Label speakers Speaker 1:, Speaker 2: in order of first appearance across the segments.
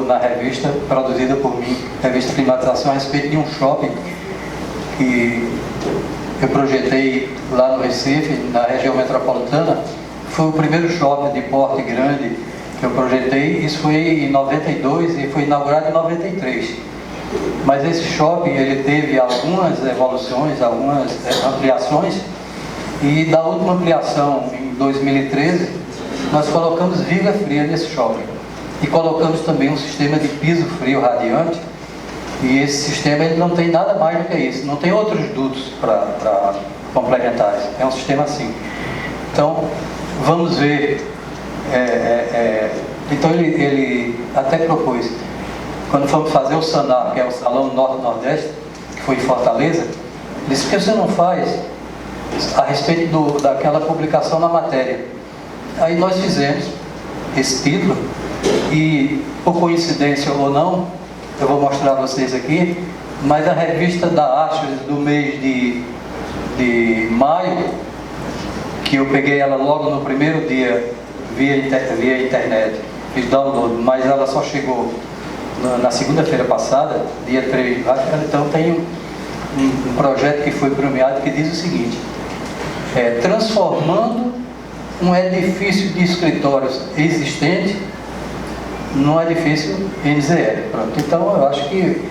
Speaker 1: na revista produzida por mim, revista Climatização, a respeito de um shopping que eu projetei lá no Recife, na região metropolitana. Foi o primeiro shopping de porte grande que eu projetei. Isso foi em 92 e foi inaugurado em 93. Mas esse shopping, ele teve algumas evoluções, algumas ampliações, e da última ampliação, em 2013, nós colocamos viga fria nesse shopping. E colocamos também um sistema de piso frio radiante, e esse sistema ele não tem nada mais do que isso, não tem outros dutos para complementares, é um sistema assim. Então, vamos ver, então ele até propôs, quando fomos fazer o SANAR, que é o Salão Norte-Nordeste, que foi em Fortaleza, ele disse: por que você não faz a respeito daquela publicação na matéria? Aí nós fizemos esse título, e por coincidência ou não, eu vou mostrar a vocês aqui, mas a revista da Astros do mês de maio, que eu peguei ela logo no primeiro dia via internet, fiz download, mas ela só chegou na segunda-feira passada, dia 3, então tem um projeto que foi premiado que diz o seguinte: transformando um edifício de escritórios existente num edifício NZE. Pronto. Então eu acho que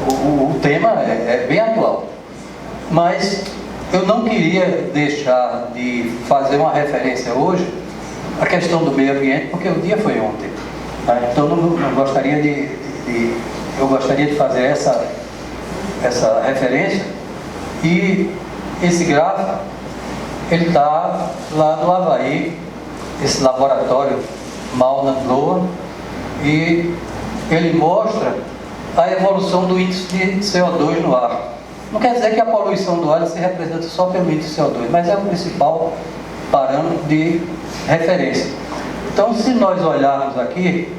Speaker 1: o tema é bem atual, mas eu não queria deixar de fazer uma referência hoje à questão do meio ambiente, porque o dia foi ontem, tá? Então não gostaria eu gostaria de fazer essa referência. E esse gráfico, ele está lá no Havaí, esse laboratório Mauna Loa, e ele mostra a evolução do índice de CO2 no ar. Não quer dizer que a poluição do ar se representa só pelo índice de CO2, mas é o principal parâmetro de referência. Então, se nós olharmos aqui,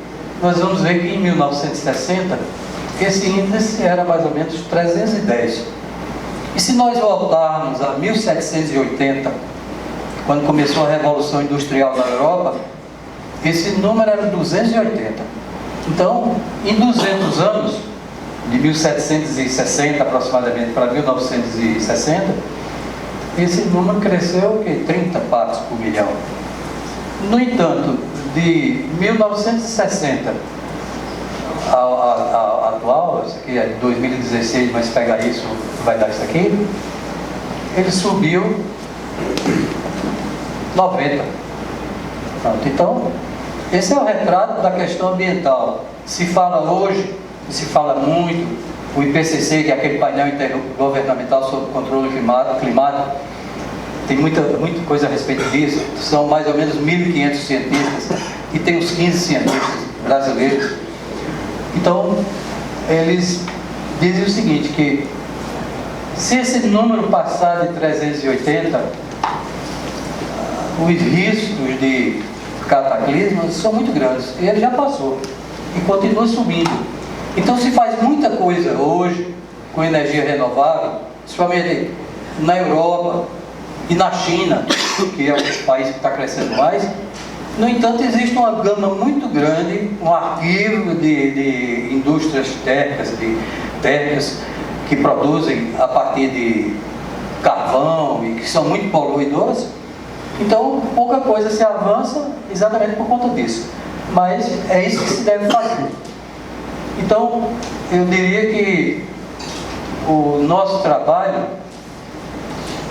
Speaker 1: nós vamos ver que em 1960, esse índice era mais ou menos 310. E se nós voltarmos a 1780, quando começou a Revolução Industrial na Europa, esse número era 280. Então, em 200 anos, de 1760 aproximadamente para 1960, esse número cresceu o 30 partes por milhão. No entanto, de 1960 ao atual, isso aqui é de 2016, mas pegar isso, vai dar isso aqui, ele subiu 90. Pronto. Então, esse é o retrato da questão ambiental. Se fala hoje, se fala muito, o IPCC, que é aquele painel intergovernamental sobre o controle climático, tem muita coisa a respeito disso. São mais ou menos 1.500 cientistas, e tem uns 15 cientistas brasileiros. Então, eles dizem o seguinte, que se esse número passar de 380, os riscos de cataclismas são muito grandes. Ele já passou e continua subindo. Então, se faz muita coisa hoje com energia renovável, principalmente na Europa e na China, que é o país que está crescendo mais. No entanto, existe uma gama muito grande, um arquivo de indústrias térmicas que produzem a partir de carvão e que são muito poluidoras. Então, pouca coisa se avança exatamente por conta disso. Mas é isso que se deve fazer. Então, eu diria que o nosso trabalho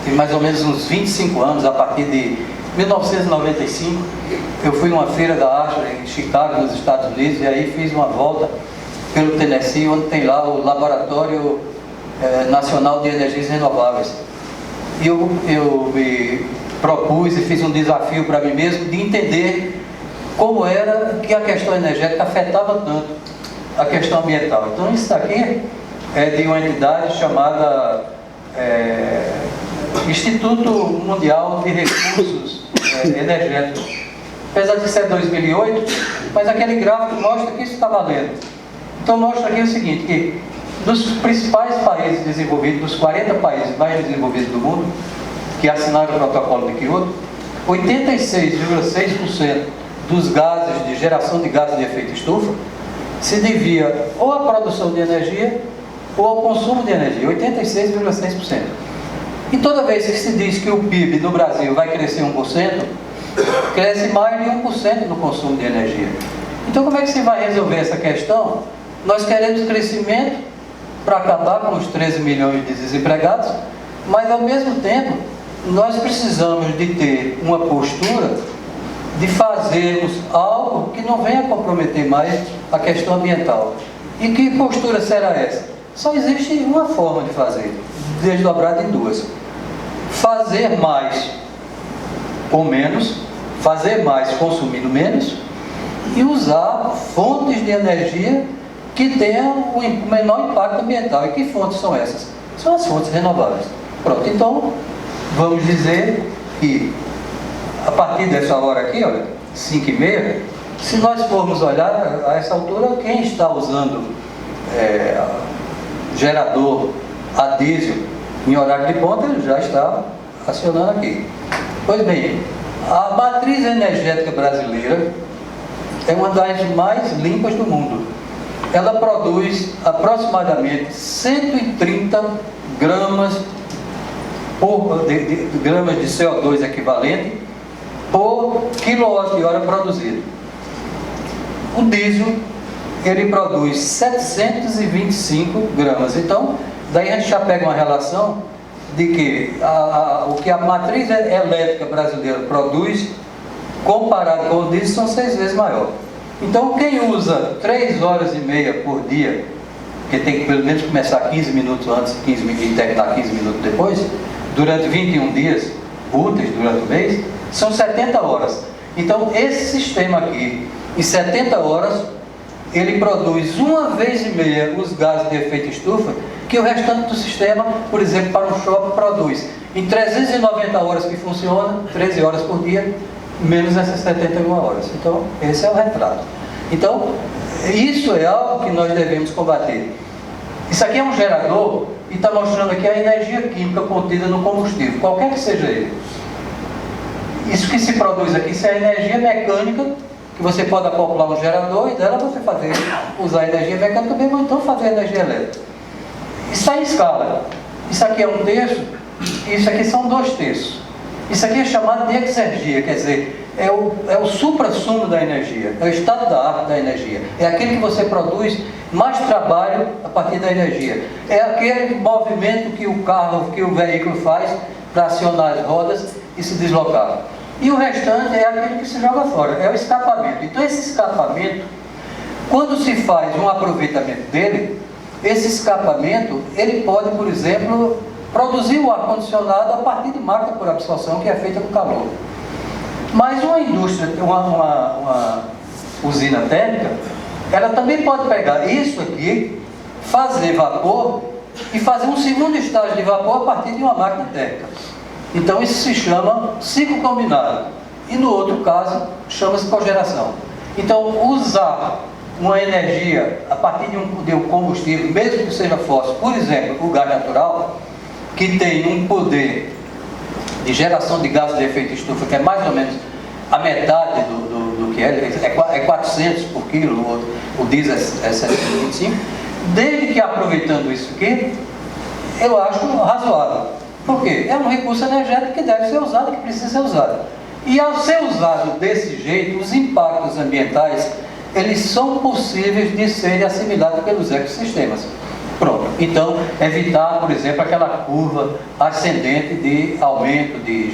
Speaker 1: tem mais ou menos uns 25 anos. A partir de 1995, eu fui numa feira da Astra em Chicago, nos Estados Unidos, e aí fiz uma volta pelo Tennessee, onde tem lá o Laboratório Nacional de Energias Renováveis. E eu me propus e fiz um desafio para mim mesmo de entender como era que a questão energética afetava tanto a questão ambiental. Então, isso aqui é de uma entidade chamada Instituto Mundial de Recursos Energéticos. Apesar de ser 2008, mas aquele gráfico mostra que isso está valendo. Então, mostra aqui o seguinte, que dos principais países desenvolvidos, dos 40 países mais desenvolvidos do mundo, que assinaram o protocolo de Kyoto, 86,6% dos gases de geração de gases de efeito estufa se devia ou à produção de energia ou ao consumo de energia, 86,6%. E toda vez que se diz que o PIB do Brasil vai crescer 1%, cresce mais de 1% no consumo de energia. Então como é que se vai resolver essa questão? Nós queremos crescimento para acabar com os 13 milhões de desempregados, mas ao mesmo tempo nós precisamos de ter uma postura de fazermos algo que não venha comprometer mais a questão ambiental. E que postura será essa? Só existe uma forma de fazer, desdobrada em duas: fazer mais com menos, fazer mais consumindo menos, e usar fontes de energia que tenham o menor impacto ambiental. E que fontes são essas? São as fontes renováveis. Pronto, então vamos dizer que a partir dessa hora aqui, olha, 5h30, se nós formos olhar a essa altura, quem está usando gerador a diesel em horário de ponta já está acionando aqui. Pois bem, a matriz energética brasileira é uma das mais limpas do mundo. Ela produz aproximadamente 130 gramas de CO2 equivalente por quilowatt-hora produzido. O diesel, ele produz 725 gramas. Então, daí a gente já pega uma relação de que o que a matriz elétrica brasileira produz, comparado com o diesel, são 6 vezes maior. Então, quem usa 3 horas e meia por dia, que tem que pelo menos começar 15 minutos antes e terminar 15 minutos depois, durante 21 dias úteis durante o mês, são 70 horas. Então, esse sistema aqui, em 70 horas, ele produz 1 vez e meia os gases de efeito estufa que o restante do sistema, por exemplo, para um shopping, produz. Em 390 horas que funciona, 13 horas por dia, menos essas 71 horas. Então, esse é o retrato. Então, isso é algo que nós devemos combater. Isso aqui é um gerador e está mostrando aqui a energia química contida no combustível, qualquer que seja ele. Isso que se produz aqui, isso é a energia mecânica, que você pode acoplar um gerador e dela você usar a energia mecânica mesmo, ou então fazer energia elétrica. Isso está em escala. Isso aqui é 1/3 e isso aqui são 2/3. Isso aqui é chamado de exergia, quer dizer, é o supra-sumo da energia, é o estado da arte da energia. É aquele que você produz mais trabalho a partir da energia. É aquele movimento que o carro, que o veículo faz para acionar as rodas e se deslocar. E o restante é aquele que se joga fora, é o escapamento. Então esse escapamento, quando se faz um aproveitamento dele, esse escapamento, ele pode, por exemplo, produzir o ar-condicionado a partir de máquina por absorção, que é feita com calor. Mas uma indústria, uma usina térmica, ela também pode pegar isso aqui, fazer vapor e fazer um segundo estágio de vapor a partir de uma máquina térmica. Então isso se chama ciclo combinado. E no outro caso, chama-se cogeração. Então usar uma energia a partir de um combustível, mesmo que seja fóssil, por exemplo, o gás natural, que tem um poder de geração de gases de efeito estufa que é mais ou menos a metade do que é 400 por quilo, o diesel é 725, desde que aproveitando isso aqui, eu acho razoável. Por quê? É um recurso energético que deve ser usado, que precisa ser usado. E ao ser usado desse jeito, os impactos ambientais, eles são possíveis de serem assimilados pelos ecossistemas. Pronto. Então, evitar, por exemplo, aquela curva ascendente de aumento de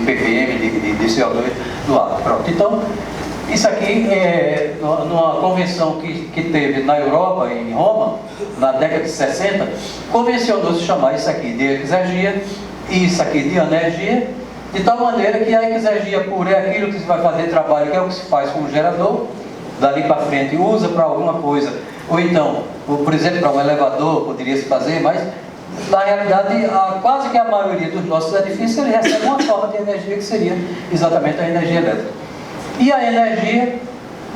Speaker 1: ppm, de CO2 no ar. Pronto. Então, isso aqui é numa convenção que teve na Europa, em Roma, na década de 60, convencionou-se chamar isso aqui de exergia e isso aqui de anergia, de tal maneira que a exergia pura é aquilo que se vai fazer trabalho, que é o que se faz com o gerador, dali para frente usa para alguma coisa, ou então, por exemplo, para um elevador poderia se fazer, mas na realidade quase que a maioria dos nossos edifícios ele recebe uma forma de energia que seria exatamente a energia elétrica. E a energia,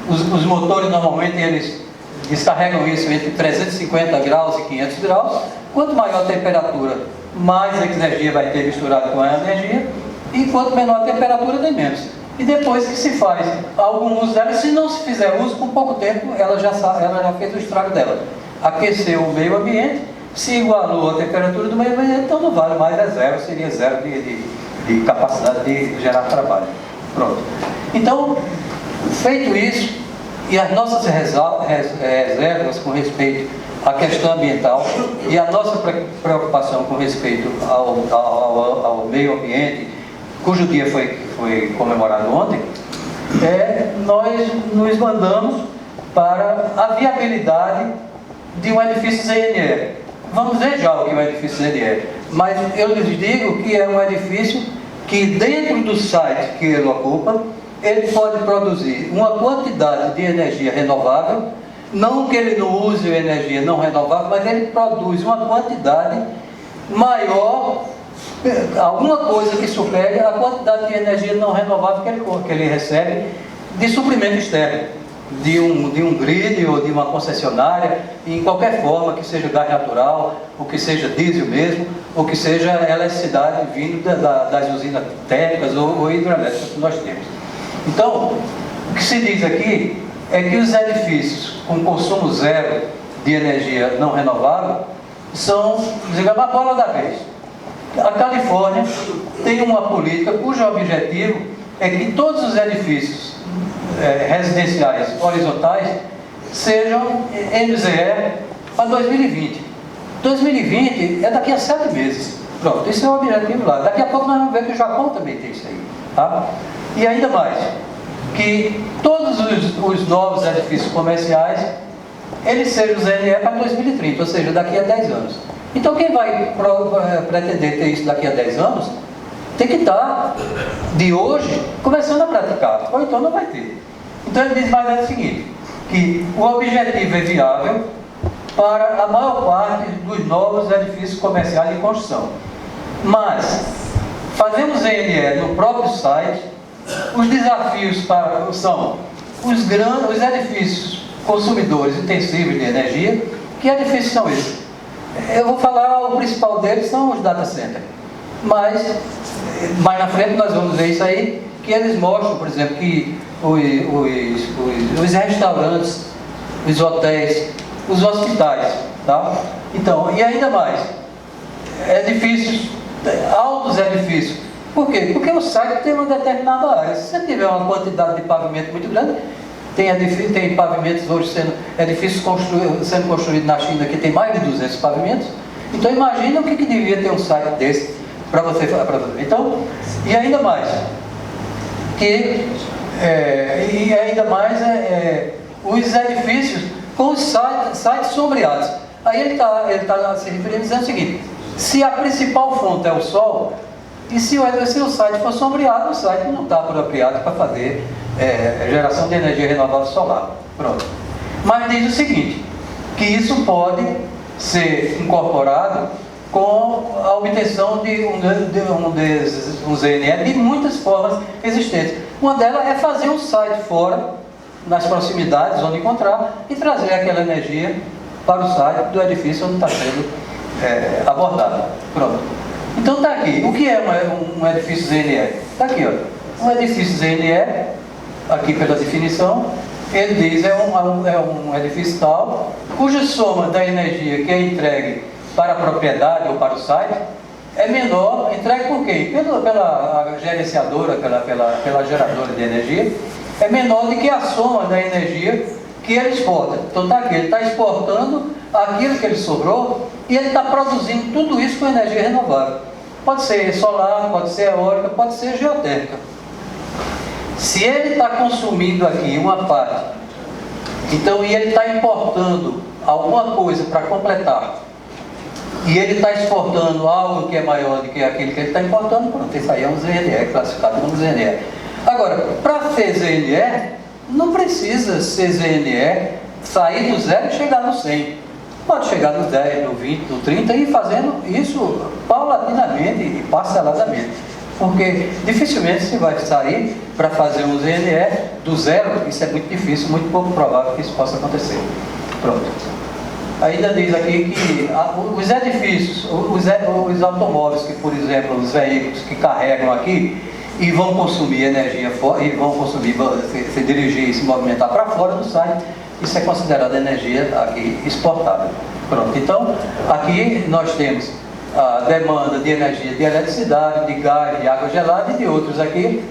Speaker 1: os motores normalmente eles descarregam isso entre 350 graus e 500 graus. Quanto maior a temperatura, mais a energia vai ter misturado com a energia, e quanto menor a temperatura, tem menos. e depois que se faz algum uso dela, se não se fizer uso, com pouco tempo ela já fez o estrago dela. Aqueceu o meio ambiente, se igualou a temperatura do meio ambiente, então não vale mais, é zero, seria zero de capacidade de gerar trabalho. Pronto. Então, feito isso, e as nossas reservas com respeito à questão ambiental e a nossa preocupação com respeito ao meio ambiente, cujo dia foi comemorado ontem, nós nos mandamos para a viabilidade de um edifício ZNE. Vamos ver já o que é um edifício ZNE, mas eu lhes digo que é um edifício que, dentro do site que ele ocupa, ele pode produzir uma quantidade de energia renovável, não que ele não use energia não renovável, mas ele produz uma quantidade maior, alguma coisa que supere a quantidade de energia não renovável que ele recebe de suprimento externo, de um grid ou de uma concessionária, em qualquer forma, que seja gás natural, ou que seja diesel mesmo, ou que seja eletricidade vindo das usinas térmicas ou hidrelétricas que nós temos. Então, o que se diz aqui é que os edifícios com consumo zero de energia não renovável são, digamos, a bola da vez. A Califórnia tem uma política cujo objetivo é que todos os edifícios residenciais horizontais sejam MZE para 2020. 2020 é daqui a 7 meses. Pronto, esse é o objetivo lá. Daqui a pouco nós vamos ver que o Japão também tem isso aí. Tá? E ainda mais, que todos os novos edifícios comerciais, eles sejam ZNE para 2030, ou seja, daqui a 10 anos. Então quem vai pretender ter isso daqui a 10 anos, tem que estar, de hoje, começando a praticar, ou então não vai ter. Então ele diz mais o seguinte, que o objetivo é viável para a maior parte dos novos edifícios comerciais em construção. Mas, fazemos ZNE no próprio site, os desafios são os edifícios consumidores intensivos de energia. Que edifícios são esses? Eu vou falar, o principal deles são os data centers. Mas, mais na frente nós vamos ver isso aí, que eles mostram, por exemplo, que os restaurantes, os hotéis, os hospitais, tá? Então, e ainda mais, edifícios, altos edifícios. Por quê? Porque o site tem uma determinada área. Se você tiver uma quantidade de pavimento muito grande, tem pavimentos hoje edifícios sendo construídos na China que tem mais de 200 pavimentos. Então imagina o que devia ter um site desse para você fazer. Então, e ainda mais, os edifícios com os sites sombreados. Aí ele está se referindo dizendo o seguinte: se a principal fonte é o sol, e se o site for sombreado, o site não está apropriado para fazer geração de energia renovável solar. Pronto. Mas diz o seguinte, que isso pode ser incorporado com a obtenção de um ZNE de muitas formas existentes. Uma delas é fazer um site fora, nas proximidades onde encontrar, e trazer aquela energia para o site do edifício onde está sendo abordado. Pronto. Então está aqui. O que é um edifício ZNE? Está aqui, ó. Um edifício ZNE, aqui pela definição, ele diz é um edifício tal, cuja soma da energia que é entregue para a propriedade ou para o site é menor, entregue por quem? Pela gerenciadora, pela geradora de energia, é menor do que a soma da energia que ele exporta. Então está aqui, ele está exportando aquilo que ele sobrou e ele está produzindo tudo isso com energia renovável. Pode ser solar, pode ser eólica, pode ser geotérmica. Se ele está consumindo aqui uma parte, então, e ele está importando alguma coisa para completar, e ele está exportando algo que é maior do que aquele que ele está importando, pronto, isso aí é um ZNE, classificado como ZNE. Agora, para ser ZNE, não precisa ser ZNE, sair do zero e chegar no 100. Pode chegar no 10, no 20, no 30 e ir fazendo isso paulatinamente e parceladamente. Porque dificilmente se vai sair para fazer um ZNE do zero, isso é muito difícil, muito pouco provável que isso possa acontecer. Pronto. Ainda diz aqui que os edifícios, os automóveis, que por exemplo, os veículos que carregam aqui, e vão consumir energia e vão consumir, se dirigir e se movimentar para fora do site, isso é considerado energia aqui exportável. Pronto, então aqui nós temos a demanda de energia de eletricidade, de gás, de água gelada e de outros aqui,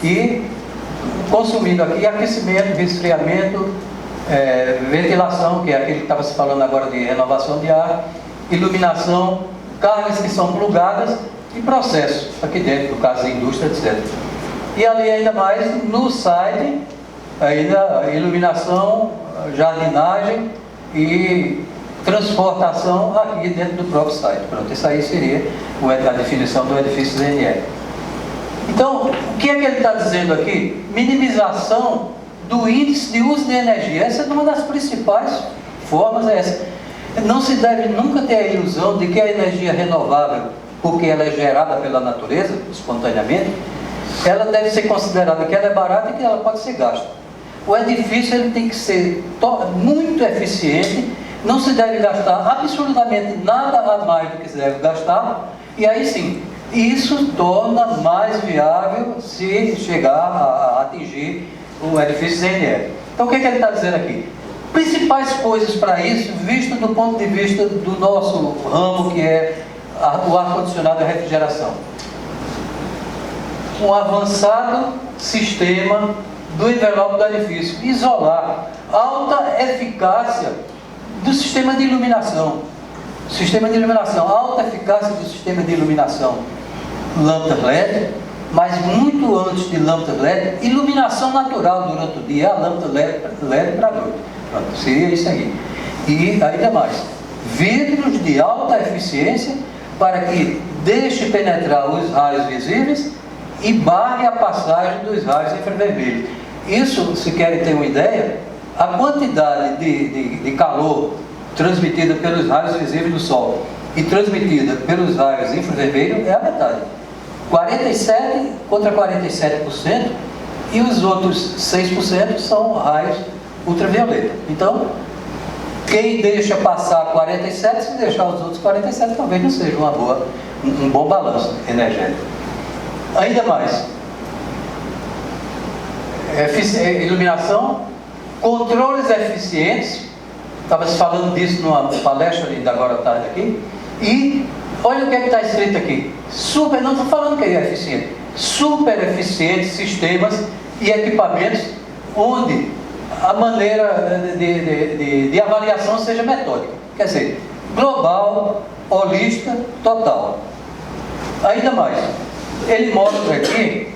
Speaker 1: e consumindo aqui aquecimento, resfriamento, ventilação, que é aquele que estava se falando agora de renovação de ar, iluminação, cargas que são plugadas e processos aqui dentro, no caso da indústria, etc. E ali ainda mais no site, ainda iluminação, jardinagem e transportação aqui dentro do próprio site. Pronto, isso aí seria a definição do edifício ZNE. Então, o que é que ele está dizendo aqui? Minimização do índice de uso de energia. Essa é uma das principais formas, é essa. Não se deve nunca ter a ilusão de que a energia renovável, porque ela é gerada pela natureza, espontaneamente, ela deve ser considerada que ela é barata e que ela pode ser gasta. O edifício ele tem que ser muito eficiente, não se deve gastar absolutamente nada a mais do que se deve gastar, e aí sim, isso torna mais viável se chegar a atingir o edifício ZNE. Então o que é que ele está dizendo aqui? Principais coisas para isso, visto do ponto de vista do nosso ramo, que é o ar-condicionado e a refrigeração. Um avançado sistema do envelope do edifício. Isolar. Alta eficácia do sistema de iluminação. Sistema de iluminação. Alta eficácia do sistema de iluminação. Lâmpadas LED, mas muito antes de lâmpadas LED, iluminação natural durante o dia, a lâmpada LED para a noite. Pronto, seria isso aí. E ainda mais, vidros de alta eficiência para que deixe penetrar os raios visíveis e barre a passagem dos raios infravermelhos. Isso, se querem ter uma ideia, a quantidade de calor transmitida pelos raios visíveis do Sol e transmitida pelos raios infravermelhos é a metade. 47% contra 47%, e os outros 6% são raios ultravioleta. Então, quem deixa passar 47%, se deixar os outros 47%, talvez não seja um bom balanço energético. Ainda mais, iluminação, controles eficientes, estava se falando disso numa palestra ainda agora à tarde aqui, e olha o que é que está escrito aqui, não estou falando que é eficiente, super eficientes sistemas e equipamentos onde a maneira de avaliação seja metódica, quer dizer, global, holística, total. Ainda mais, ele mostra aqui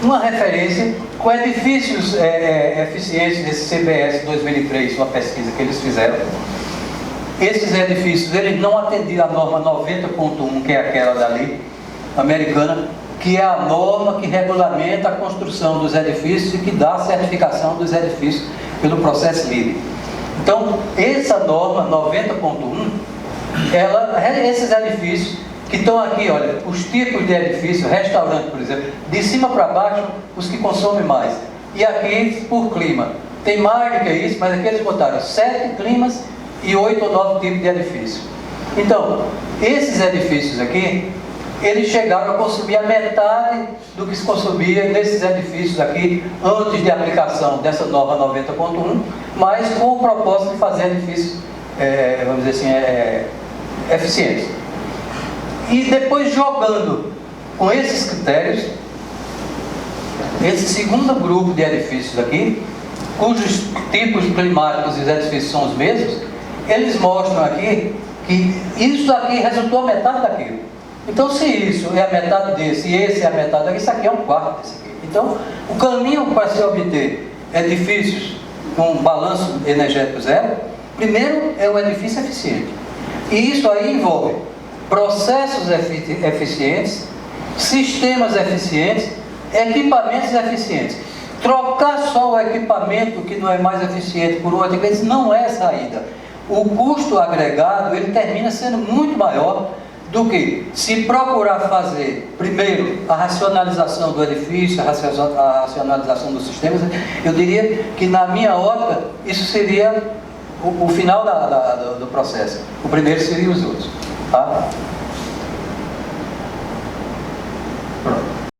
Speaker 1: uma referência com edifícios eficientes desse CBS 2003, uma pesquisa que eles fizeram. Esses edifícios, eles não atendiam a norma 90.1, que é aquela dali, americana, que é a norma que regulamenta a construção dos edifícios e que dá a certificação dos edifícios pelo processo livre. Então, essa norma 90.1, esses edifícios que estão aqui, olha, os tipos de edifício, restaurante, por exemplo, de cima para baixo, os que consomem mais. E aqui, por clima. Tem mais do que isso, mas aqui eles botaram 7 climas e 8 ou 9 tipos de edifício. Então, esses edifícios aqui, eles chegaram a consumir a metade do que se consumia nesses edifícios aqui, antes de aplicação dessa nova 90.1, mas com o propósito de fazer edifícios, vamos dizer assim, eficientes. E depois, jogando com esses critérios, esse segundo grupo de edifícios aqui, cujos tipos climáticos e os edifícios são os mesmos, eles mostram aqui que isso aqui resultou a metade daquilo. Então, se isso é a metade desse e esse é a metade daqui, isso aqui é um quarto desse aqui. Então, o caminho para se obter edifícios com balanço energético zero, primeiro é o edifício eficiente. E isso aí envolve processos eficientes, sistemas eficientes, equipamentos eficientes. Trocar só o equipamento que não é mais eficiente por um equipamento não é saída. O custo agregado, ele termina sendo muito maior do que se procurar fazer, primeiro, a racionalização do edifício, a racionalização dos sistemas. Eu diria que, na minha ótica, isso seria o final do processo. O primeiro seria os outros. Tá?